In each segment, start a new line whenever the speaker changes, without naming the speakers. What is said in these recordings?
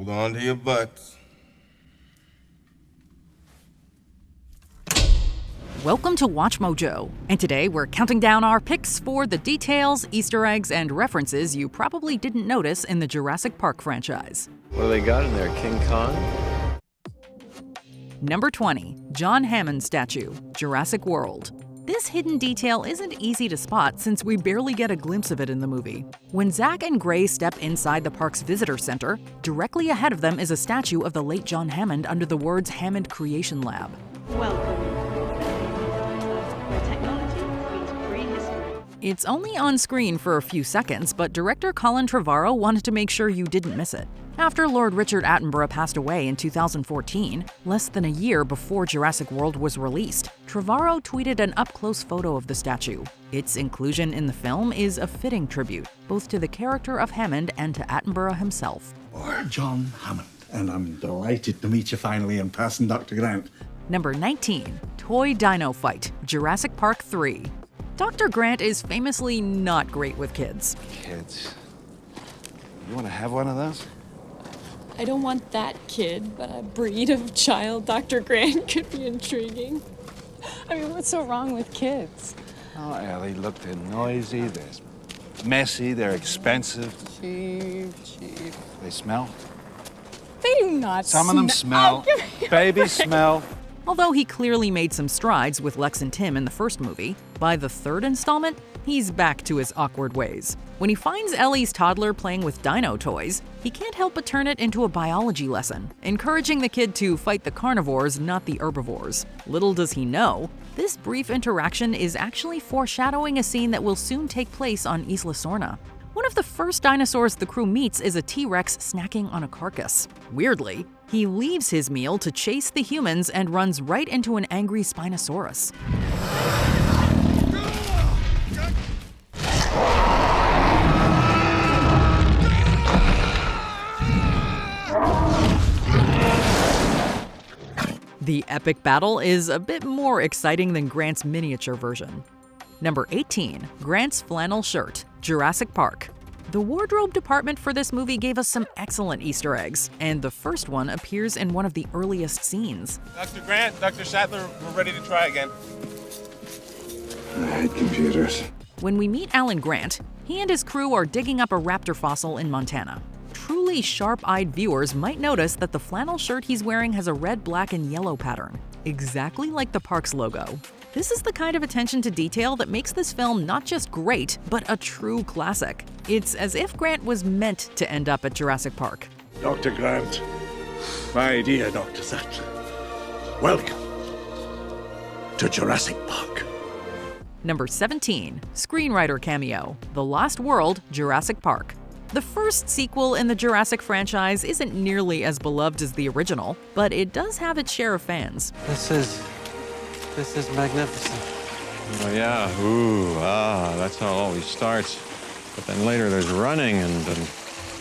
Hold on to your butts.
Welcome to Watch Mojo, and today we're counting down our picks for the details, Easter eggs, and references you probably didn't notice in the Jurassic Park franchise.
What do they got in there, King Kong?
Number 20, John Hammond statue, Jurassic World. This hidden detail isn't easy to spot since we barely get a glimpse of it in the movie. When Zach and Gray step inside the park's visitor center, directly ahead of them is a statue of the late John Hammond under the words Hammond Creation Lab.
Welcome. Where technology meets prehistory.
It's only on screen for a few seconds, but director Colin Trevorrow wanted to make sure you didn't miss it. After Lord Richard Attenborough passed away in 2014, less than a year before Jurassic World was released, Trevorrow tweeted an up-close photo of the statue. Its inclusion in the film is a fitting tribute, both to the character of Hammond and to Attenborough himself.
Or John Hammond, and I'm delighted to meet you finally in person, Dr. Grant.
Number 19, Toy Dino Fight, Jurassic Park 3. Dr. Grant is famously not great with kids.
Kids. You want to have one of those?
I don't want that kid, but a breed of child, Dr. Grant, could be intriguing. I mean, what's so wrong with kids?
Oh, Ellie, look, they're noisy, they're messy, they're expensive.
Cheap.
They smell.
They do not
Some of them smell.
Oh,
Babies smell.
Although he clearly made some strides with Lex and Tim in the first movie, by the third installment, he's back to his awkward ways. When he finds Ellie's toddler playing with dino toys, he can't help but turn it into a biology lesson, encouraging the kid to fight the carnivores, not the herbivores. Little does he know, this brief interaction is actually foreshadowing a scene that will soon take place on Isla Sorna. One of the first dinosaurs the crew meets is a T-Rex snacking on a carcass. Weirdly, he leaves his meal to chase the humans and runs right into an angry Spinosaurus. The epic battle is a bit more exciting than Grant's miniature version. Number 18, Grant's flannel shirt, Jurassic Park. The wardrobe department for this movie gave us some excellent Easter eggs, and the first one appears in one of the earliest scenes.
Dr. Grant, Dr. Sattler, we're ready to try again.
I hate computers.
When we meet Alan Grant, he and his crew are digging up a raptor fossil in Montana. Truly sharp-eyed viewers might notice that the flannel shirt he's wearing has a red, black, and yellow pattern, exactly like the park's logo. This is the kind of attention to detail that makes this film not just great, but a true classic. It's as if Grant was meant to end up at Jurassic Park.
Dr. Grant, my dear Dr. Sattler, welcome to Jurassic Park.
Number 17, screenwriter cameo, The Lost World, Jurassic Park. The first sequel in the Jurassic franchise isn't nearly as beloved as the original, but it does have its share of fans.
This is magnificent.
Oh yeah, that's how it always starts. But then later there's running and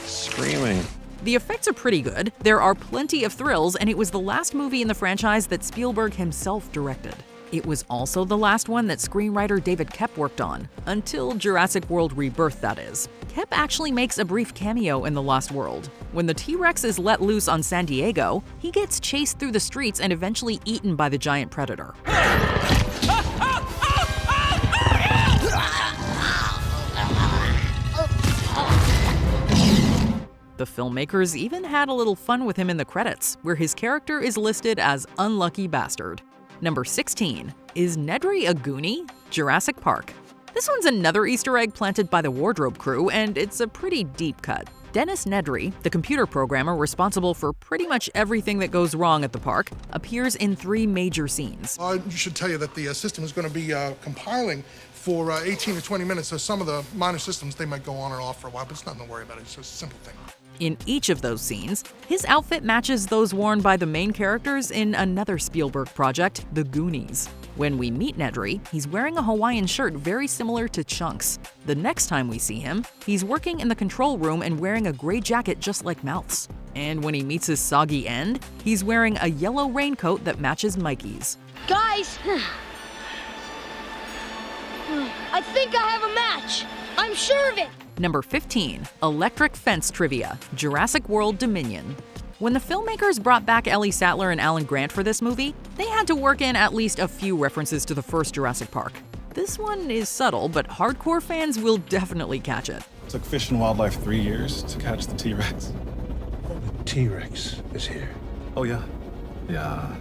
screaming.
The effects are pretty good, there are plenty of thrills, and it was the last movie in the franchise that Spielberg himself directed. It was also the last one that screenwriter David Koepp worked on, until Jurassic World Rebirth, that is. Koepp actually makes a brief cameo in The Lost World. When the T-Rex is let loose on San Diego, he gets chased through the streets and eventually eaten by the giant predator. The filmmakers even had a little fun with him in the credits, where his character is listed as Unlucky Bastard. Number 16, is Nedry a Goonie? Jurassic Park. This one's another Easter egg planted by the wardrobe crew, and it's a pretty deep cut. Dennis Nedry, the computer programmer responsible for pretty much everything that goes wrong at the park, appears in 3 major scenes.
I should tell you that the system is going to be compiling for 18 to 20 minutes, so some of the minor systems, they might go on and off for a while, but it's nothing to worry about. It's just a simple thing.
In each of those scenes, his outfit matches those worn by the main characters in another Spielberg project, The Goonies. When we meet Nedry, he's wearing a Hawaiian shirt very similar to Chunk's. The next time we see him, he's working in the control room and wearing a gray jacket just like Mouth's. And when he meets his soggy end, he's wearing a yellow raincoat that matches Mikey's.
Guys, I think I have a match. I'm sure of it.
Number 15, electric fence trivia, Jurassic World Dominion. When the filmmakers brought back Ellie Sattler and Alan Grant for this movie, they had to work in at least a few references to the first Jurassic Park. This one is subtle, but hardcore fans will definitely catch it.
It took Fish and Wildlife 3 years to catch the T-Rex.
The T-Rex is here.
Oh, yeah. Yeah.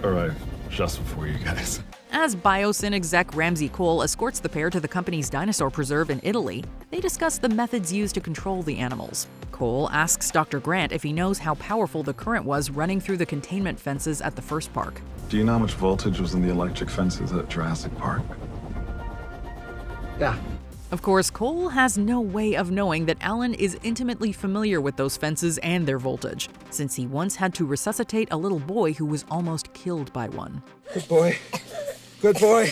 Arrived just before you guys.
As Biosyn exec Ramsey Cole escorts the pair to the company's dinosaur preserve in Italy, they discuss the methods used to control the animals. Cole asks Dr. Grant if he knows how powerful the current was running through the containment fences at the first park.
Do you know how much voltage was in the electric fences at Jurassic Park?
Yeah.
Of course, Cole has no way of knowing that Alan is intimately familiar with those fences and their voltage, since he once had to resuscitate a little boy who was almost killed by one.
Good boy. Good boy.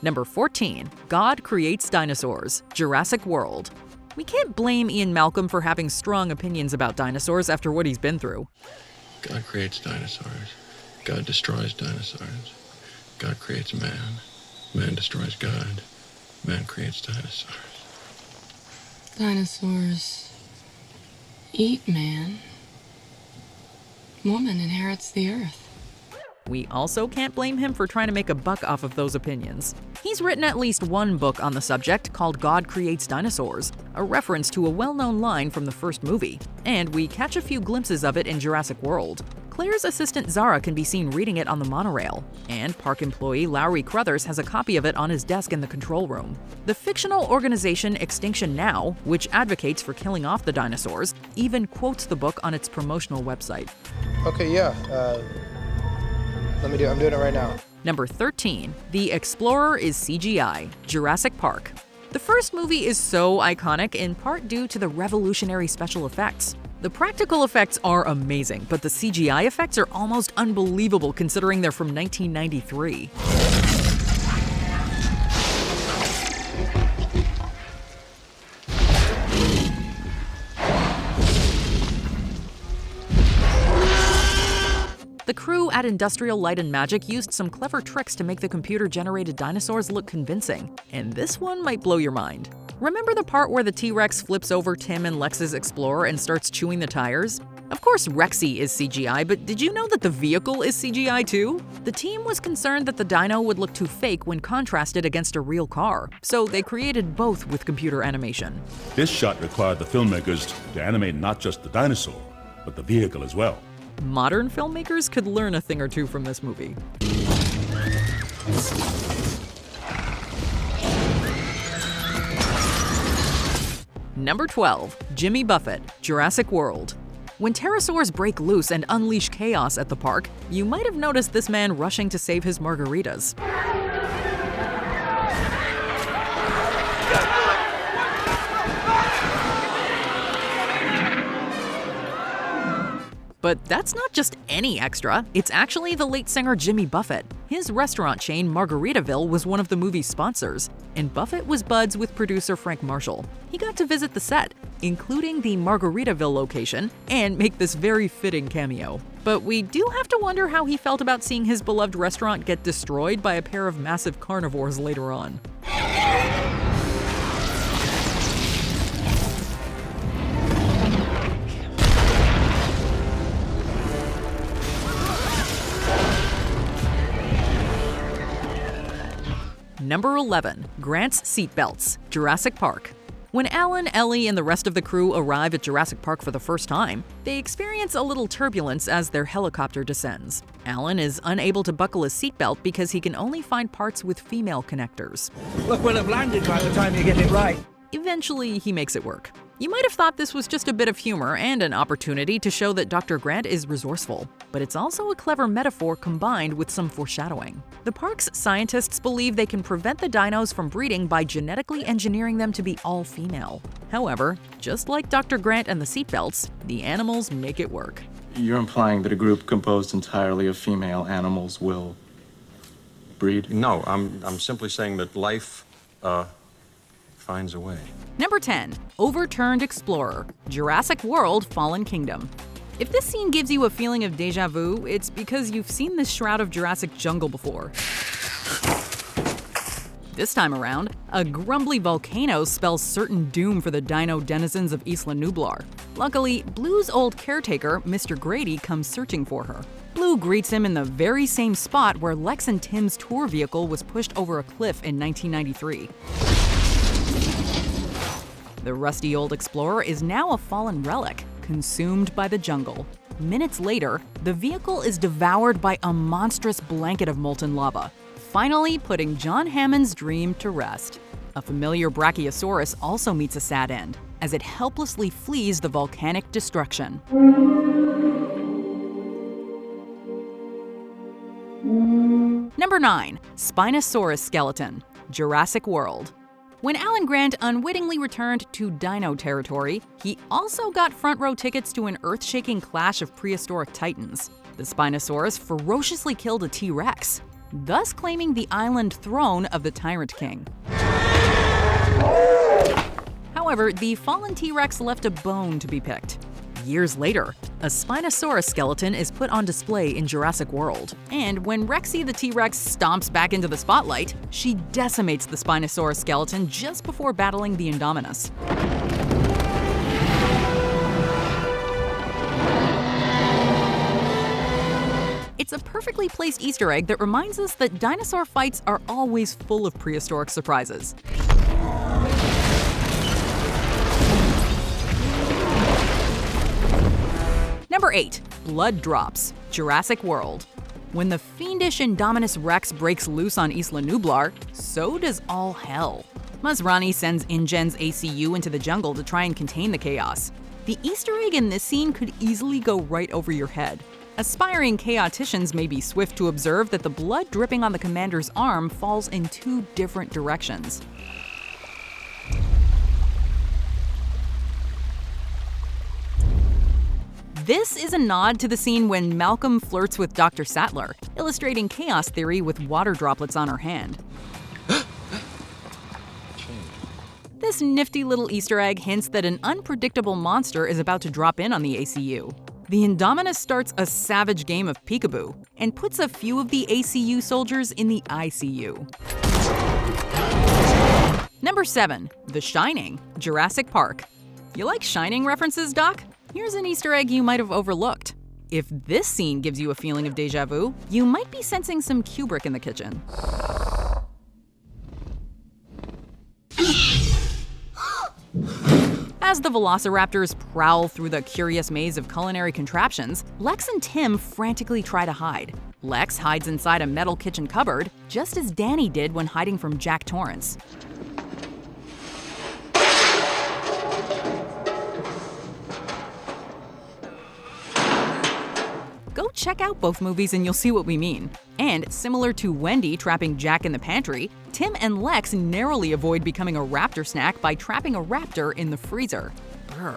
Number 14. God Creates Dinosaurs, Jurassic World. We can't blame Ian Malcolm for having strong opinions about dinosaurs after what he's been through.
God creates dinosaurs. God destroys dinosaurs. God creates man. Man destroys God. Man creates dinosaurs.
Dinosaurs eat man. Woman inherits the earth.
We also can't blame him for trying to make a buck off of those opinions. He's written at least one book on the subject called God Creates Dinosaurs, a reference to a well-known line from the first movie, and we catch a few glimpses of it in Jurassic World. Claire's assistant Zara can be seen reading it on the monorail, and park employee Lowry Crothers has a copy of it on his desk in the control room. The fictional organization Extinction Now, which advocates for killing off the dinosaurs, even quotes the book on its promotional website.
Okay, yeah. I'm doing it right now.
Number 13. The Explorer is CGI, Jurassic Park. The first movie is so iconic in part due to the revolutionary special effects. The practical effects are amazing, but the CGI effects are almost unbelievable considering they're from 1993. The crew at Industrial Light and Magic used some clever tricks to make the computer-generated dinosaurs look convincing, and this one might blow your mind. Remember the part where the T-Rex flips over Tim and Lex's Explorer and starts chewing the tires? Of course Rexy is CGI, but did you know that the vehicle is CGI too? The team was concerned that the dino would look too fake when contrasted against a real car, so they created both with computer animation.
This shot required the filmmakers to animate not just the dinosaur, but the vehicle as well.
Modern filmmakers could learn a thing or two from this movie. Number 12. Jimmy Buffett, Jurassic World. When pterosaurs break loose and unleash chaos at the park, you might have noticed this man rushing to save his margaritas. But that's not just any extra, it's actually the late singer Jimmy Buffett. His restaurant chain Margaritaville was one of the movie's sponsors, and Buffett was buds with producer Frank Marshall. He got to visit the set, including the Margaritaville location, and make this very fitting cameo. But we do have to wonder how he felt about seeing his beloved restaurant get destroyed by a pair of massive carnivores later on. Number 11. Grant's Seatbelts, Jurassic Park. When Alan, Ellie, and the rest of the crew arrive at Jurassic Park for the first time, they experience a little turbulence as their helicopter descends. Alan is unable to buckle his seatbelt because he can only find parts with female connectors.
Look, we'll have landed by the time you get it right.
Eventually, he makes it work. You might have thought this was just a bit of humor and an opportunity to show that Dr. Grant is resourceful, but it's also a clever metaphor combined with some foreshadowing. The park's scientists believe they can prevent the dinos from breeding by genetically engineering them to be all female. However, just like Dr. Grant and the seatbelts, the animals make it work.
You're implying that a group composed entirely of female animals will breed?
No, I'm simply saying that life, finds a way.
Number 10. Overturned Explorer, Jurassic World Fallen Kingdom. If this scene gives you a feeling of déjà vu, it's because you've seen this shroud of Jurassic jungle before. This time around, a grumbly volcano spells certain doom for the dino denizens of Isla Nublar. Luckily, Blue's old caretaker, Mr. Grady, comes searching for her. Blue greets him in the very same spot where Lex and Tim's tour vehicle was pushed over a cliff in 1993. The rusty old Explorer is now a fallen relic, consumed by the jungle. Minutes later, the vehicle is devoured by a monstrous blanket of molten lava, finally putting John Hammond's dream to rest. A familiar Brachiosaurus also meets a sad end, as it helplessly flees the volcanic destruction. Number 9. Spinosaurus Skeleton, Jurassic World. When Alan Grant unwittingly returned to dino territory, he also got front-row tickets to an earth-shaking clash of prehistoric titans. The Spinosaurus ferociously killed a T-Rex, thus claiming the island throne of the Tyrant King. However, the fallen T-Rex left a bone to be picked. Years later, a Spinosaurus skeleton is put on display in Jurassic World, and when Rexy the T-Rex stomps back into the spotlight, she decimates the Spinosaurus skeleton just before battling the Indominus. It's a perfectly placed Easter egg that reminds us that dinosaur fights are always full of prehistoric surprises. Number 8. Blood Drops, Jurassic World. When the fiendish Indominus Rex breaks loose on Isla Nublar, so does all hell. Masrani sends InGen's ACU into the jungle to try and contain the chaos. The Easter egg in this scene could easily go right over your head. Aspiring chaoticians may be swift to observe that the blood dripping on the commander's arm falls in 2 different directions. This is a nod to the scene when Malcolm flirts with Dr. Sattler, illustrating chaos theory with water droplets on her hand. This nifty little Easter egg hints that an unpredictable monster is about to drop in on the ACU. The Indominus starts a savage game of peekaboo and puts a few of the ACU soldiers in the ICU. Number 7. The Shining, Jurassic Park. You like Shining references, Doc? Here's an Easter egg you might have overlooked. If this scene gives you a feeling of déjà vu, you might be sensing some Kubrick in the kitchen. As the velociraptors prowl through the curious maze of culinary contraptions, Lex and Tim frantically try to hide. Lex hides inside a metal kitchen cupboard, just as Danny did when hiding from Jack Torrance. Go check out both movies and you'll see what we mean. And similar to Wendy trapping Jack in the pantry, Tim and Lex narrowly avoid becoming a raptor snack by trapping a raptor in the freezer. Brr.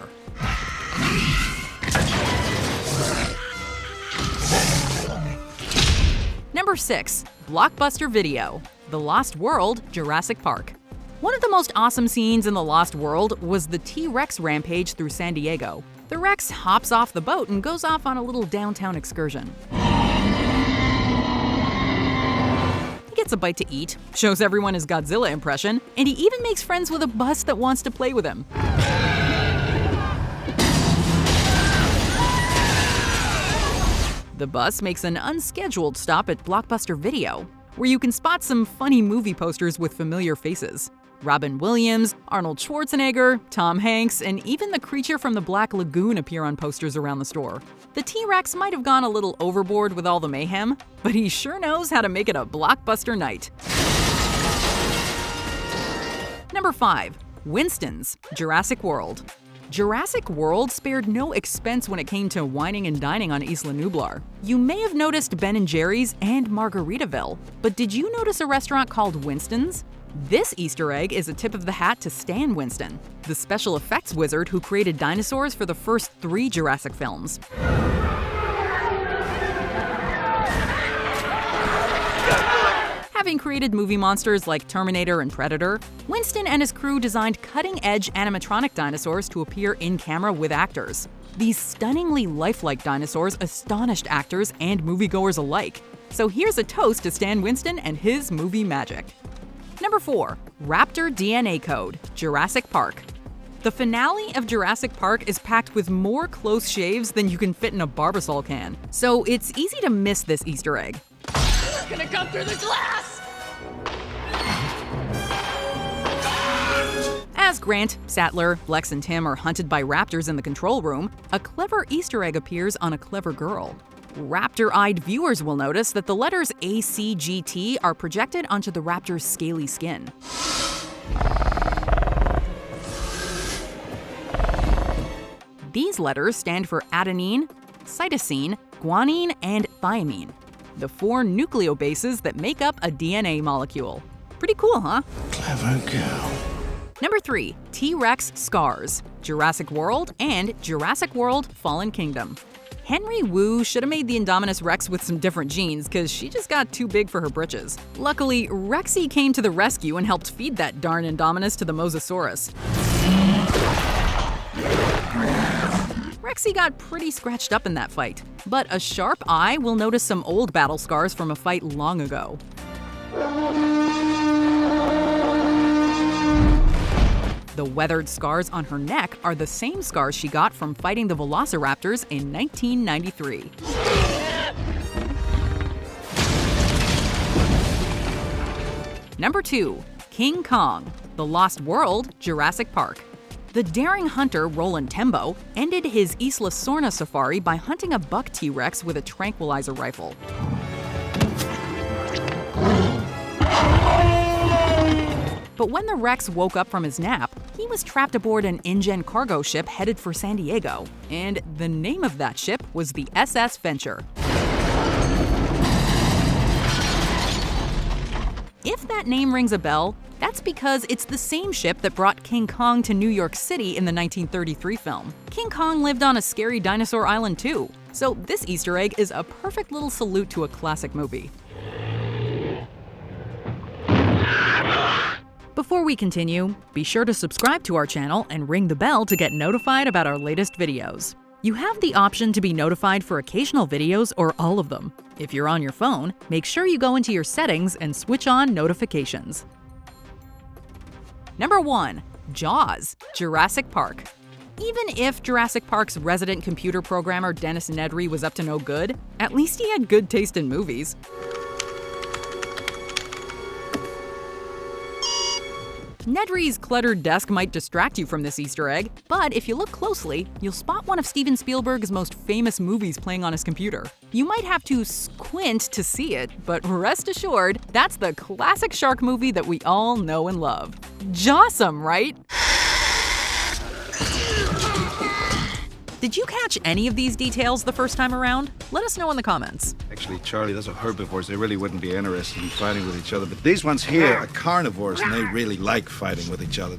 Number 6. Blockbuster Video, The Lost World, Jurassic Park. One of the most awesome scenes in The Lost World was the T-Rex rampage through San Diego. The Rex hops off the boat and goes off on a little downtown excursion. He gets a bite to eat, shows everyone his Godzilla impression, and he even makes friends with a bus that wants to play with him. The bus makes an unscheduled stop at Blockbuster Video, where you can spot some funny movie posters with familiar faces. Robin Williams, Arnold Schwarzenegger, Tom Hanks, and even the creature from the Black Lagoon appear on posters around the store. The T-Rex might have gone a little overboard with all the mayhem, but he sure knows how to make it a blockbuster night. Number 5. Winstons, Jurassic World. Jurassic World spared no expense when it came to wining and dining on Isla Nublar. You may have noticed Ben & Jerry's and Margaritaville, but did you notice a restaurant called Winstons? This Easter egg is a tip of the hat to Stan Winston, the special effects wizard who created dinosaurs for the first 3 Jurassic films. Having created movie monsters like Terminator and Predator, Winston and his crew designed cutting-edge animatronic dinosaurs to appear in camera with actors. These stunningly lifelike dinosaurs astonished actors and moviegoers alike. So here's a toast to Stan Winston and his movie magic. Number 4. Raptor DNA Code, Jurassic Park. The finale of Jurassic Park is packed with more close shaves than you can fit in a Barbasol can, so it's easy to miss this Easter egg.
It's gonna come through the glass!
As Grant, Sattler, Lex, and Tim are hunted by raptors in the control room, a clever Easter egg appears on a clever girl. Raptor-eyed viewers will notice that the letters ACGT are projected onto the raptor's scaly skin. These letters stand for adenine, cytosine, guanine, and thymine, the 4 nucleobases that make up a DNA molecule. Pretty cool, huh?
Clever girl.
Number 3. TRex Scars, Jurassic World and Jurassic World Fallen Kingdom. Henry Wu should have made the Indominus Rex with some different genes, because she just got too big for her britches. Luckily, Rexy came to the rescue and helped feed that darn Indominus to the Mosasaurus. Rexy got pretty scratched up in that fight, but a sharp eye will notice some old battle scars from a fight long ago. The weathered scars on her neck are the same scars she got from fighting the Velociraptors in 1993. Number 2. King Kong, The Lost World, Jurassic Park. The daring hunter Roland Tembo ended his Isla Sorna safari by hunting a buck T-Rex with a tranquilizer rifle. But when the Rex woke up from his nap, he was trapped aboard an InGen cargo ship headed for San Diego, and the name of that ship was the SS Venture. If that name rings a bell, that's because it's the same ship that brought King Kong to New York City in the 1933 film. King Kong lived on a scary dinosaur island too, so this Easter egg is a perfect little salute to a classic movie. Before we continue, be sure to subscribe to our channel and ring the bell to get notified about our latest videos. You have the option to be notified for occasional videos or all of them. If you're on your phone, make sure you go into your settings and switch on notifications. Number 1. Jaws, Jurassic Park. Even if Jurassic Park's resident computer programmer Dennis Nedry was up to no good, at least he had good taste in movies. Nedry's cluttered desk might distract you from this Easter egg, but if you look closely, you'll spot one of Steven Spielberg's most famous movies playing on his computer. You might have to squint to see it, but rest assured, that's the classic shark movie that we all know and love. Jawsome, right? Did you catch any of these details the first time around? Let us know in the comments.
Actually, Charlie, those are herbivores. They really wouldn't be interested in fighting with each other. But these ones here are carnivores, and they really like fighting with each other.